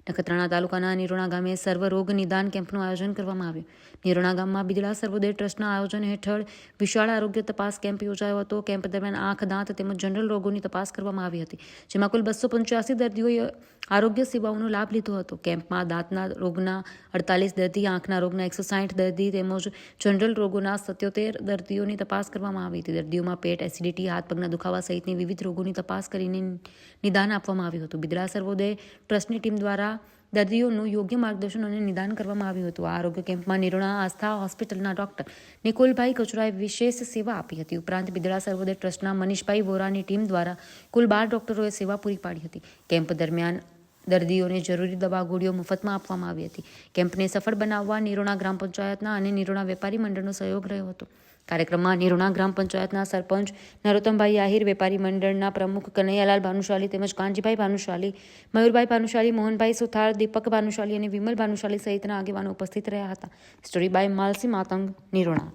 નખત્રાણા તાલુકાના નિરોણા ગામે સર્વરોગ નિદાન કેમ્પનું આયોજન કરવામાં આવ્યું. નિરોણા ગામમાં બિદડા સર્વોદય ટ્રસ્ટના આયોજન હેઠળ વિશાળ આરોગ્ય તપાસ કેમ્પ યોજાયો હતો. કેમ્પ દરમિયાન આંખ, દાંત તેમજ જનરલ રોગોની તપાસ કરવામાં આવી હતી, જેમાં કુલ 285 દર્દીઓએ આરોગ્ય સેવાઓનો લાભ લીધો હતો. કેમ્પમાં દાંતના રોગના 48 દર્દી, આંખના રોગના 160 દર્દી તેમજ જનરલ રોગોના 77 દર્દીઓની તપાસ કરવામાં આવી હતી. દર્દીઓમાં પેટ, એસિડિટી, હાથ પગના દુખાવા સહિતની વિવિધ રોગોની તપાસ કરીને નિદાન આપવામાં આવ્યું હતું. બિદડા સર્વોદય ટ્રસ્ટની ટીમ દ્વારા દર્દીઓનું યોગ્ય માર્ગદર્શન અને નિદાન કરવામાં આવ્યું હતું. આ આરોગ્ય કેમ્પમાં નિરોણા આસ્થા હોસ્પિટલના ડોક્ટર નિકુલભાઈ કચુરાએ વિશેષ સેવા આપી હતી. ઉપરાંત બિદડા સર્વોદય ટ્રસ્ટના મનીષભાઈ વોરાની ટીમ દ્વારા કુલ 12 ડોક્ટરોએ સેવા પૂરી પાડી હતી. કેમ્પ દરમિયાન દર્દીઓને જરૂરી દવા ગોળીઓ મફતમાં આપવામાં આવી હતી. કેમ્પને સફળ બનાવવા નિરોણા ગ્રામ પંચાયતના અને નિરોણા વેપારી મંડળનો સહયોગ રહ્યો હતો. કાર્યક્રમમાં નિરોણા ગ્રામ પંચાયતના સરપંચ નરોત્તમભાઈ આહિર, વેપારી મંડળના પ્રમુખ કનૈયાલાલ ભાનુશાલી તેમજ કાનજીભાઈ ભાનુશાલી, મયુરભાઈ ભાનુશાલી, મોહનભાઈ સુથાર, દીપક ભાનુશાલી અને વિમલ ભાનુશાલી સહિતના આગેવાનો ઉપસ્થિત રહ્યા હતા. Story by Malsi Matang, Nirona.